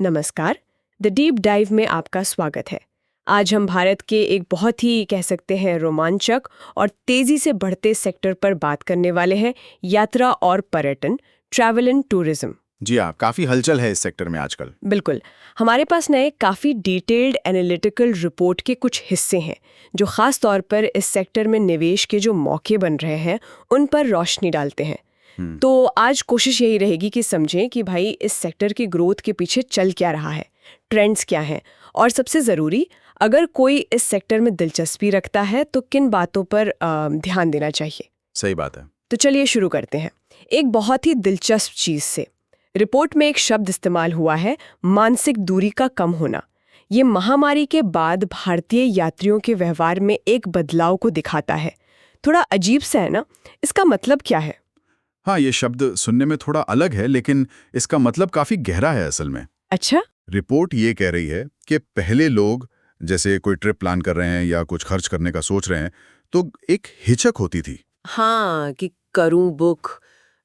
नमस्कार। The deep dive में आपका स्वागत है। आज हम भारत के एक बहुत ही कह सकते हैं रोमांचक और तेजी से बढ़ते सेक्टर पर बात करने वाले हैं, यात्रा और पर्यटन, ट्रैवल एंड टूरिज्म। जी हाँ, काफी हलचल है इस सेक्टर में आजकल। बिल्कुल। हमारे पास नए काफ़ी डिटेल्ड एनालिटिकल रिपोर्ट के कुछ हिस्से हैं जो खास तौर पर इस सेक्टर में निवेश के जो मौके बन रहे हैं उन पर रोशनी डालते हैं। तो आज कोशिश यही रहेगी कि समझें कि भाई इस सेक्टर की ग्रोथ के पीछे चल क्या रहा है, ट्रेंड्स क्या हैं, और सबसे ज़रूरी, अगर कोई इस सेक्टर में दिलचस्पी रखता है तो किन बातों पर ध्यान देना चाहिए। सही बात है। तो चलिए शुरू करते हैं एक बहुत ही दिलचस्प चीज़ से। रिपोर्ट में एक शब्द इस्तेमाल हुआ है, मानसिक दूरी का कम होना। ये महामारी के बाद भारतीय यात्रियों के व्यवहार में एक बदलाव को दिखाता है। थोड़ा अजीब सा है ना? इसका मतलब क्या है? हाँ, ये शब्द सुनने में थोड़ा अलग है, लेकिन इसका मतलब काफी गहरा है असल में। अच्छा। रिपोर्ट ये कह रही है कि पहले लोग जैसे कोई ट्रिप प्लान कर रहे हैं या कुछ खर्च करने का सोच रहे हैं तो एक हिचक होती थी। हाँ, कि करूं बुक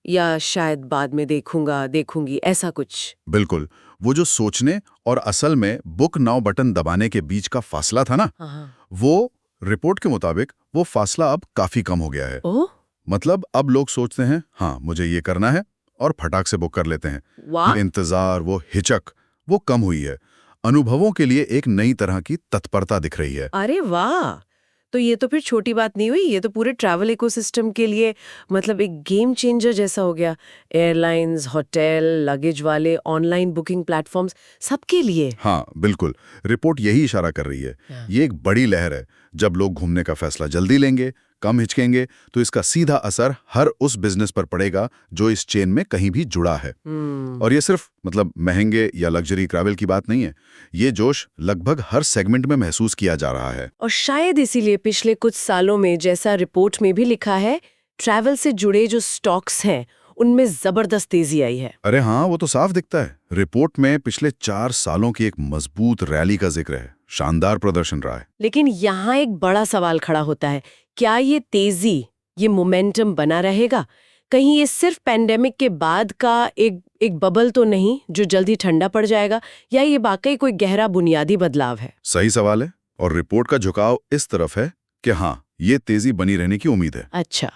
या शायद बाद में देखूंगी ऐसा कुछ। बिल्कुल, वो जो सोचने और असल में बुक नाउ बटन दबाने के बीच का फासला था ना, हाँ। वो रिपोर्ट के मुताबिक वो फासला अब काफी कम हो गया है। ओह, मतलब अब लोग सोचते हैं हाँ मुझे ये करना है और फटाक से बुक कर लेते हैं। वाह। वो इंतजार, वो हिचक, वो कम हुई है। अनुभवों के लिए एक नई तरह की तत्परता दिख रही है। अरे वाह, तो ये तो फिर छोटी बात नहीं हुई, ये तो पूरे ट्रैवल इकोसिस्टम के लिए मतलब एक गेम चेंजर जैसा हो गया। एयरलाइंस, होटल, लगेज वाले, ऑनलाइन बुकिंग प्लेटफॉर्म्स, सबके लिए। हाँ बिल्कुल, रिपोर्ट यही इशारा कर रही है। ये एक बड़ी लहर है। जब लोग घूमने का फैसला जल्दी लेंगे, कम हिचकेंगे, तो इसका सीधा असर हर उस बिजनेस पर पड़ेगा जो इस चेन में कहीं भी जुड़ा है। और ये सिर्फ मतलब महंगे या लग्जरी ट्रैवल की बात नहीं है। ये जोश लगभग हर सेगमेंट में महसूस किया जा रहा है। और शायद इसीलिए पिछले कुछ सालों में, जैसा रिपोर्ट में भी लिखा है, ट्रैवल से जुड़े जो स्टॉक्स हैं उनमें जबरदस्त तेजी आई है। अरे हाँ, वो तो साफ दिखता है। रिपोर्ट में पिछले 4 सालों की एक मजबूत रैली का जिक्र है। शानदार प्रदर्शन रहा है। लेकिन यहाँ एक बड़ा सवाल खड़ा होता है, क्या ये तेजी, ये मोमेंटम बना रहेगा? कहीं ये सिर्फ पैंडेमिक के बाद का एक बबल तो नहीं जो जल्दी ठंडा पड़ जाएगा, या ये वाकई कोई गहरा बुनियादी बदलाव है? सही सवाल है, और रिपोर्ट का झुकाव इस तरफ है कि हाँ, ये तेजी बनी रहने की उम्मीद है। अच्छा,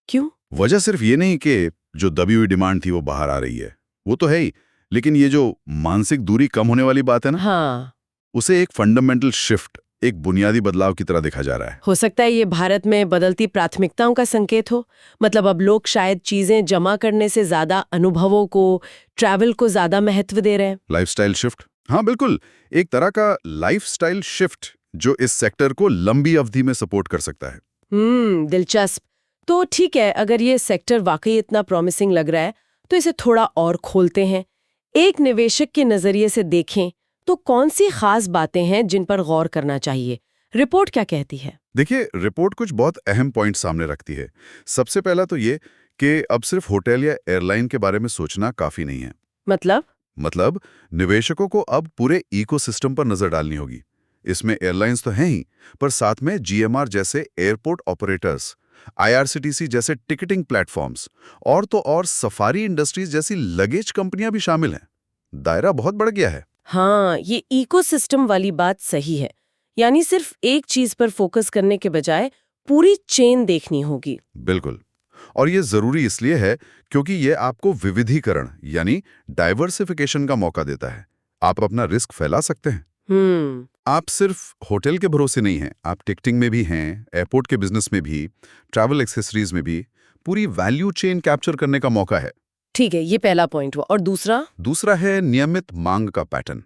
क्यों? वजह सिर्फ ये नहीं कि जो दबी हुई डिमांड थी वो बाहर आ रही है, वो तो है ही, लेकिन ये जो मानसिक दूरी कम होने वाली बात है ना, हाँ, उसे एक फंडामेंटल शिफ्ट, एक बुनियादी बदलाव की तरह देखा जा रहा है। हो सकता है ये भारत में बदलती प्राथमिकताओं का संकेत हो। मतलब अब लोग शायद चीजें जमा करने से ज्यादा अनुभवों को, ट्रैवल को ज्यादा महत्व दे रहे हैं। लाइफस्टाइल शिफ्ट, हाँ बिल्कुल, एक तरह का लाइफस्टाइल शिफ्ट जो इस सेक्टर को लंबी अवधि में सपोर्ट कर सकता है। दिलचस्प। तो ठीक है, अगर ये सेक्टर वाकई इतना प्रॉमिसिंग लग रहा है तो इसे थोड़ा और खोलते हैं। एक निवेशक के नजरिए से देखें तो कौन सी खास बातें हैं जिन पर गौर करना चाहिए? रिपोर्ट क्या कहती है? देखिए, रिपोर्ट कुछ बहुत अहम पॉइंट सामने रखती है। सबसे पहला तो ये कि अब सिर्फ होटल या एयरलाइन के बारे में सोचना काफी नहीं है। मतलब निवेशकों को अब पूरे इकोसिस्टम पर नजर डालनी होगी। इसमें एयरलाइंस तो हैं ही, पर साथ में जीएमआर जैसे एयरपोर्ट ऑपरेटर्स, आईआरसीटीसी जैसे टिकटिंग प्लेटफॉर्म्स, और तो और सफारी इंडस्ट्रीज जैसी लगेज कंपनियां भी शामिल हैं। दायरा बहुत बढ़ गया है। हाँ, ये इकोसिस्टम वाली बात सही है। यानी सिर्फ एक चीज पर फोकस करने के बजाय पूरी चेन देखनी होगी। बिल्कुल, और ये जरूरी इसलिए है क्योंकि ये आपको विविधीकरण यानी डाइवर्सिफिकेशन का मौका देता है। आप अपना रिस्क फैला सकते हैं। आप सिर्फ होटल के भरोसे नहीं हैं, आप टिकटिंग में भी हैं, एयरपोर्ट के बिजनेस में भी, ट्रैवल एक्सेसरीज में भी। पूरी वैल्यू चेन कैप्चर करने का मौका है। ठीक है, ये पहला पॉइंट हुआ। और दूसरा है नियमित मांग का पैटर्न।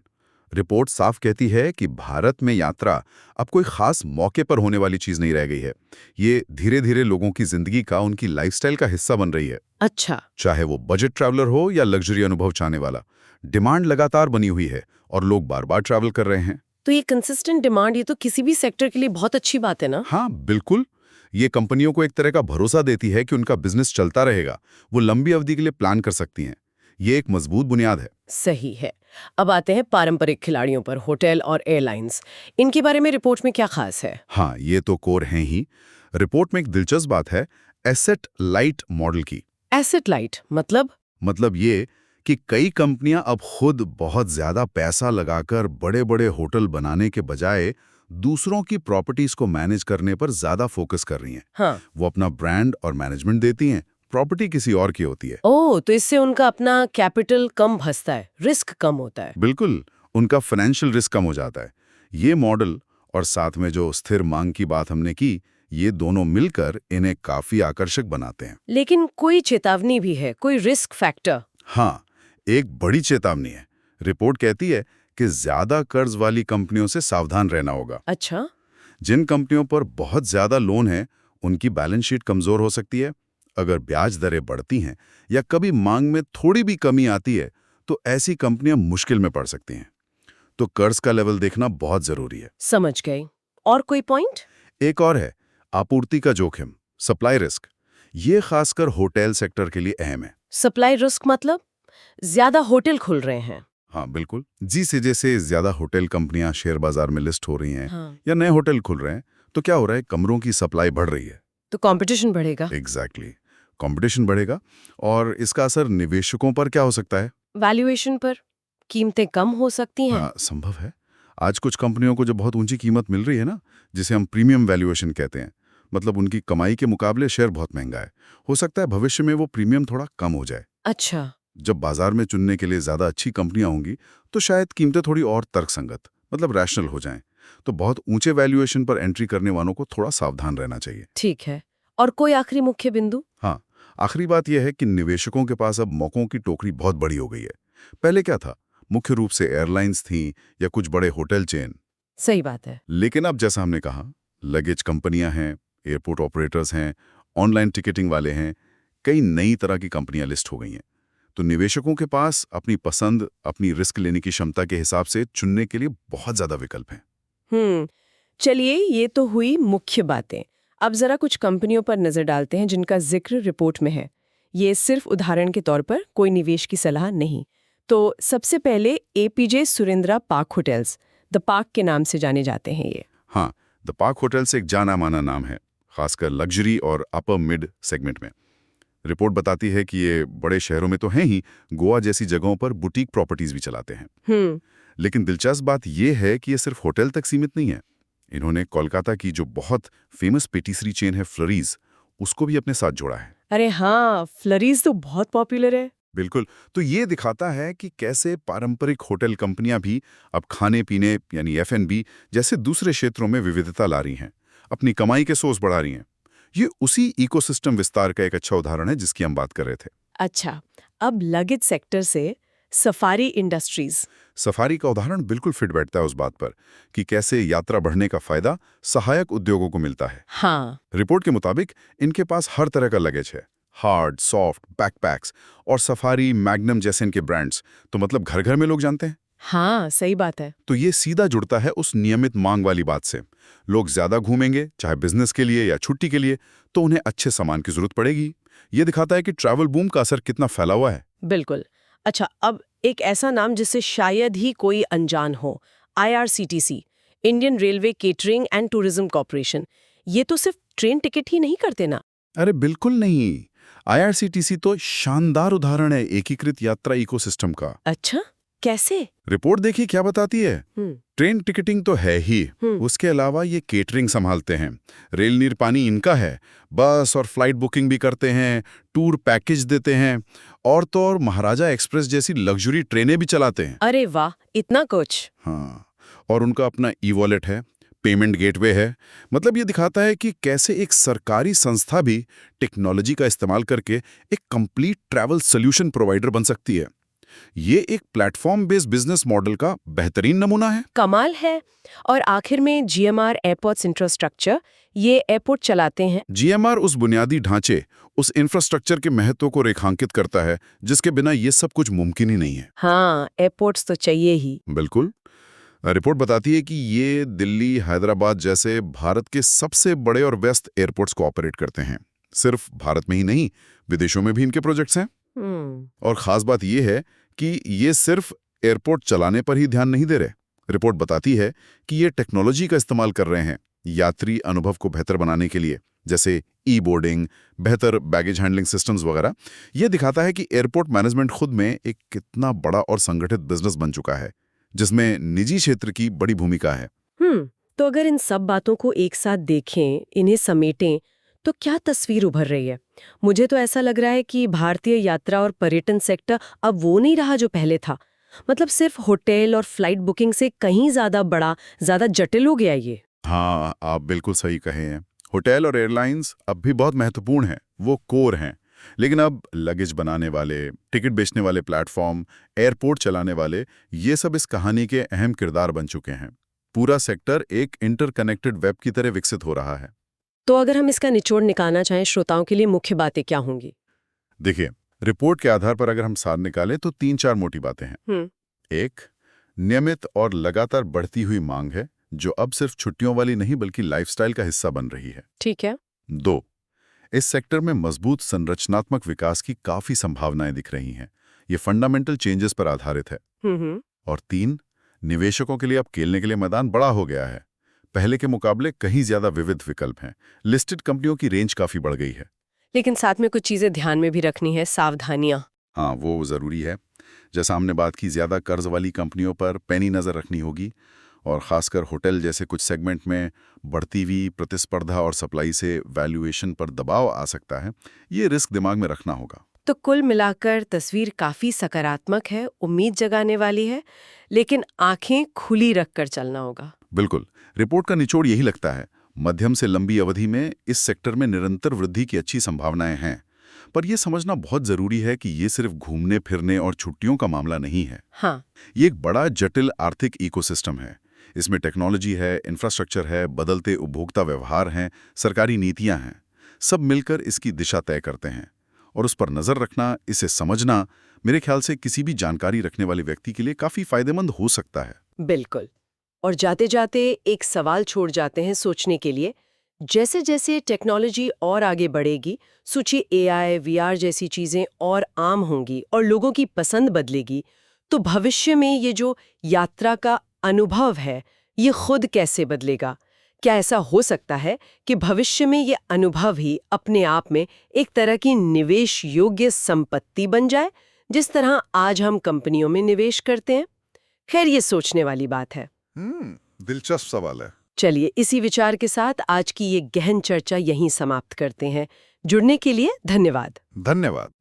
रिपोर्ट साफ कहती है कि भारत में यात्रा अब कोई खास मौके पर होने वाली चीज नहीं रह गई है। ये धीरे धीरे लोगों की जिंदगी का, उनकी लाइफस्टाइल का हिस्सा बन रही है। अच्छा, चाहे वो बजट ट्रैवलर हो या लग्जरी अनुभव चाहने वाला, डिमांड लगातार बनी हुई है और लोग बार बार ट्रैवल कर रहे हैं। तो ये कंसिस्टेंट डिमांड, ये तो किसी भी सेक्टर के लिए बहुत अच्छी बात है ना? हाँ बिल्कुल, ये कंपनियों को एक तरह का भरोसा देती है कि उनका बिजनेस चलता रहेगा, वो लंबी अवधि के लिए प्लान कर सकती हैं। ये एक मजबूत बुनियाद है। सही है। अब आते हैं पारंपरिक खिलाड़ियों पर, होटल और एयरलाइंस। इनके बारे में रिपोर्ट में क्या खास है? हाँ, ये तो कोर हैं ही। रिपोर्ट में एक दिलचस्प बात है एसेट लाइट मॉडल की। एसेट लाइट मतलब? मतलब ये कि कई कंपनियां अब खुद बहुत ज्यादा पैसा लगाकर बड़े बड़े होटल बनाने के बजाय दूसरों की प्रॉपर्टीज को मैनेज करने पर ज्यादा फोकस कर रही हैं। हाँ। वो अपना ब्रांड और मैनेजमेंट देती हैं, प्रॉपर्टी किसी और की होती है। ओह, तो इससे उनका अपना कैपिटल कम भसता है, रिस्क कम होता है। बिल्कुल, उनका फाइनेंशियल रिस्क कम हो जाता है। ये मॉडल और साथ में जो स्थिर मांग की बात हमने की, ये दोनों मिलकर इन्हें काफी आकर्षक बनाते हैं। लेकिन कोई चेतावनी भी है, कोई रिस्क फैक्टर? हाँ, एक बड़ी चेतावनी है। रिपोर्ट कहती है कि ज्यादा कर्ज वाली कंपनियों से सावधान रहना होगा। अच्छा। जिन कंपनियों पर बहुत ज्यादा लोन है, उनकी बैलेंस शीट कमजोर हो सकती है। अगर ब्याज दरें बढ़ती हैं या कभी मांग में थोड़ी भी कमी आती है, तो ऐसी कंपनियां मुश्किल में पड़ सकती हैं। तो कर्ज का लेवल देखना बहुत जरूरी है। समझ गई। और कोई पॉइंट? एक और है, आपूर्ति का जोखिम, सप्लाई रिस्क। ये खासकर होटल सेक्टर के लिए अहम है। सप्लाई रिस्क मतलब ज्यादा होटल खुल रहे हैं? हाँ बिल्कुल, जैसे ज्यादा होटल कंपनियां शेयर बाजार में लिस्ट हो रही हैं, हाँ। या नए होटल खुल रहे हैं, तो क्या हो रहा है, कमरों की सप्लाई बढ़ रही है। तो कंपटीशन बढ़ेगा। एग्जैक्टली, कंपटीशन बढ़ेगा और इसका असर निवेशकों पर क्या हो सकता है? वैल्यूएशन पर? कीमतें कम हो सकती हैं। हाँ, संभव है। आज कुछ कंपनियों को जो बहुत ऊंची कीमत मिल रही है ना, जिसे हम प्रीमियम वैल्यूएशन कहते हैं, मतलब उनकी कमाई के मुकाबले शेयर बहुत महंगा है, हो सकता है भविष्य में वो प्रीमियम थोड़ा कम हो जाए। अच्छा। जब बाजार में चुनने के लिए ज्यादा अच्छी कंपनियां होंगी, तो शायद कीमतें थोड़ी और तर्कसंगत, मतलब रैशनल हो जाएं। तो बहुत ऊंचे वैल्यूएशन पर एंट्री करने वालों को थोड़ा सावधान रहना चाहिए। ठीक है। और कोई आखिरी मुख्य बिंदु? हाँ, आखिरी बात यह है कि निवेशकों के पास अब मौकों की टोकरी बहुत बड़ी हो गई है। पहले क्या था, मुख्य रूप से एयरलाइंस थी या कुछ बड़े होटल चेन। सही बात है। लेकिन अब जैसा हमने कहा, लगेज कंपनियां हैं, एयरपोर्ट ऑपरेटर्स हैं, ऑनलाइन टिकटिंग वाले हैं, कई नई तरह की कंपनियां लिस्ट हो गई हैं। तो निवेशकों के पास अपनी पसंद, अपनी रिस्क लेने की क्षमता के हिसाब से चुनने के लिए बहुत ज्यादा विकल्प हैं। चलिए, ये तो हुई मुख्य बातें। अब जरा कुछ कंपनियों पर नजर डालते हैं जिनका जिक्र रिपोर्ट में है। ये सिर्फ उदाहरण के तौर पर, कोई निवेश की सलाह नहीं। तो सबसे पहले APJ Surendra park hotels, the park के नाम से जाने जाते हैं ये। हाँ, द पार्क होटल्स एक जाना माना नाम है, खासकर लग्जरी और अपर मिड सेगमेंट में। रिपोर्ट बताती है कि ये बड़े शहरों में तो हैं ही, गोवा जैसी जगहों पर बुटीक प्रॉपर्टीज भी चलाते हैं। लेकिन दिलचस्प बात यह है कि ये सिर्फ होटल तक सीमित नहीं है। इन्होंने कोलकाता की जो बहुत फेमस पेटिसरी चेन है फ्लरीज, उसको भी अपने साथ जोड़ा है। अरे हाँ, फ्लरीज तो बहुत पॉपुलर है। बिल्कुल, तो ये दिखाता है कि कैसे पारंपरिक होटल कंपनियां भी अब खाने पीने यानी F&B जैसे दूसरे क्षेत्रों में विविधता ला रही हैं, अपनी कमाई के सोर्स बढ़ा रही हैं। ये उसी इकोसिस्टम विस्तार का एक अच्छा उदाहरण है जिसकी हम बात कर रहे थे। अच्छा, अब लगेज सेक्टर से सफारी इंडस्ट्रीज। सफारी का उदाहरण बिल्कुल फिट बैठता है उस बात पर कि कैसे यात्रा बढ़ने का फायदा सहायक उद्योगों को मिलता है। हाँ। रिपोर्ट के मुताबिक इनके पास हर तरह का लगेज है, हार्ड, सॉफ्ट, बैकपैक्स और सफारी, मैग्नम जैसे इनके ब्रांड्स, तो मतलब घर घर में लोग जानते हैं। हाँ, सही बात है। तो ये सीधा जुड़ता है उस नियमित मांग वाली बात से। लोग ज्यादा घूमेंगे, चाहे बिजनेस के लिए या छुट्टी के लिए, तो उन्हें अच्छे सामान की जरूरत पड़ेगी। ये दिखाता है कि ट्रैवल बूम का असर कितना फैला हुआ है। बिल्कुल। अच्छा, अब एक ऐसा नाम जिससे शायद ही कोई अनजान हो, IRCTC, Indian railway catering and tourism corporation. ये तो सिर्फ ट्रेन टिकट ही नहीं करते ना? अरे बिल्कुल नहीं, IRCTC तो शानदार उदाहरण है एकीकृत यात्रा इकोसिस्टम का। अच्छा, कैसे? रिपोर्ट देखिए क्या बताती है। ट्रेन टिकटिंग तो है ही, उसके अलावा ये केटरिंग संभालते हैं, रेल नीर पानी इनका है, बस और फ्लाइट बुकिंग भी करते हैं, टूर पैकेज देते हैं, और तो और महाराजा एक्सप्रेस जैसी लग्जरी ट्रेनें भी चलाते हैं। अरे वाह, इतना कुछ। हाँ, और उनका अपना ई-वॉलेट है, पेमेंट गेटवे है। मतलब ये दिखाता है कि कैसे एक सरकारी संस्था भी टेक्नोलॉजी का इस्तेमाल करके एक कंप्लीट ट्रैवल सॉल्यूशन प्रोवाइडर बन सकती है। ये एक प्लेटफॉर्म बेस्ड बिजनेस मॉडल का बेहतरीन नमूना है। कमाल है। और आखिर में GMR एयरपोर्ट्स इंफ्रास्ट्रक्चर, ये एयरपोर्ट चलाते हैं। GMR उस बुनियादी ढांचे, उस इंफ्रास्ट्रक्चर के महत्व को रेखांकित करता है जिसके बिना ये सब कुछ मुमकिन ही नहीं है। हाँ, एयरपोर्ट्स तो चाहिए ही। बिल्कुल। रिपोर्ट बताती है कि ये दिल्ली, हैदराबाद जैसे भारत के सबसे बड़े और व्यस्त एयरपोर्ट्स को ऑपरेट करते हैं। सिर्फ भारत में ही नहीं, विदेशों में भी इनके प्रोजेक्ट्स हैं। और खास बात यह है कि ये सिर्फ एयरपोर्ट चलाने पर ही ध्यान नहीं दे रहे। रिपोर्ट बताती है कि ये टेक्नोलॉजी का इस्तेमाल कर रहे हैं यात्री अनुभव को बेहतर बनाने के लिए, जैसे ई बोर्डिंग, बेहतर बैगेज हैंडलिंग सिस्टम्स वगैरह। यह दिखाता है कि एयरपोर्ट मैनेजमेंट खुद में एक कितना बड़ा और संगठित बिजनेस बन चुका है, जिसमें निजी क्षेत्र की बड़ी भूमिका है। तो अगर इन सब बातों को एक साथ देखें, इन्हें समेटें, तो क्या तस्वीर उभर रही है? मुझे तो ऐसा लग रहा है कि भारतीय यात्रा और पर्यटन सेक्टर अब वो नहीं रहा जो पहले था। मतलब सिर्फ होटल और फ्लाइट बुकिंग से कहीं ज्यादा बड़ा, ज्यादा जटिल हो गया ये। हाँ, आप बिल्कुल सही कहे हैं। होटल और एयरलाइंस अब भी बहुत महत्वपूर्ण हैं, वो कोर हैं। लेकिन अब लगेज बनाने वाले, टिकट बेचने वाले प्लेटफॉर्म, एयरपोर्ट चलाने वाले, ये सब इस कहानी के अहम किरदार बन चुके हैं। पूरा सेक्टर एक इंटरकनेक्टेड वेब की तरह विकसित हो रहा है। तो अगर हम इसका निचोड़ निकालना चाहें, श्रोताओं के लिए मुख्य बातें क्या होंगी? देखिए, रिपोर्ट के आधार पर अगर हम सार निकालें तो 3-4 मोटी बातें हैं। एक, नियमित और लगातार बढ़ती हुई मांग है, जो अब सिर्फ छुट्टियों वाली नहीं बल्कि लाइफस्टाइल का हिस्सा बन रही है। ठीक है। 2, इस सेक्टर में मजबूत संरचनात्मक विकास की काफी संभावनाएं दिख रही हैं। ये फंडामेंटल चेंजेस पर आधारित है। और 3, निवेशकों के लिए अब खेलने के लिए मैदान बड़ा हो गया है। पहले के मुकाबले कहीं ज्यादा विविध विकल्प हैं। लिस्टेड कंपनियों की रेंज काफी बढ़ गई है। लेकिन साथ में कुछ चीजें ध्यान में भी रखनी है, सावधानियां। हाँ, वो जरूरी है। जैसा हमने बात की, ज्यादा कर्ज वाली कंपनियों पर पैनी नजर रखनी होगी, और खासकर होटल जैसे कुछ सेगमेंट में बढ़ती हुई प्रतिस्पर्धा और सप्लाई से वैल्यूएशन पर दबाव आ सकता है। ये रिस्क दिमाग में रखना होगा। तो कुल मिलाकर तस्वीर काफी सकारात्मक है, उम्मीद जगाने वाली है, लेकिन आंखें खुली रखकर चलना होगा। बिल्कुल, रिपोर्ट का निचोड़ यही लगता है। मध्यम से लंबी अवधि में इस सेक्टर में निरंतर वृद्धि की अच्छी संभावनाएं हैं, पर यह समझना बहुत जरूरी है कि ये सिर्फ घूमने फिरने और छुट्टियों का मामला नहीं है। हाँ। ये एक बड़ा जटिल आर्थिक इकोसिस्टम है। इसमें टेक्नोलॉजी है, इंफ्रास्ट्रक्चर है, बदलते उपभोक्ता व्यवहार हैं, सरकारी नीतियां हैं। सब मिलकर इसकी दिशा तय करते हैं, और उस पर नजर रखना, इसे समझना, मेरे ख्याल से किसी भी जानकारी रखने वाले व्यक्ति के लिए काफी फायदेमंद हो सकता है। बिल्कुल। और जाते जाते एक सवाल छोड़ जाते हैं सोचने के लिए। जैसे जैसे टेक्नोलॉजी और आगे बढ़ेगी, सोचिए एआई, वीआर जैसी चीजें और आम होंगी और लोगों की पसंद बदलेगी, तो भविष्य में ये जो यात्रा का अनुभव है, ये खुद कैसे बदलेगा? क्या ऐसा हो सकता है कि भविष्य में ये अनुभव ही अपने आप में एक तरह की निवेश योग्य संपत्ति बन जाए, जिस तरह आज हम कंपनियों में निवेश करते हैं? खैर, ये सोचने वाली बात है। दिलचस्प सवाल है। चलिए, इसी विचार के साथ आज की ये गहन चर्चा यहीं समाप्त करते हैं। जुड़ने के लिए धन्यवाद। धन्यवाद।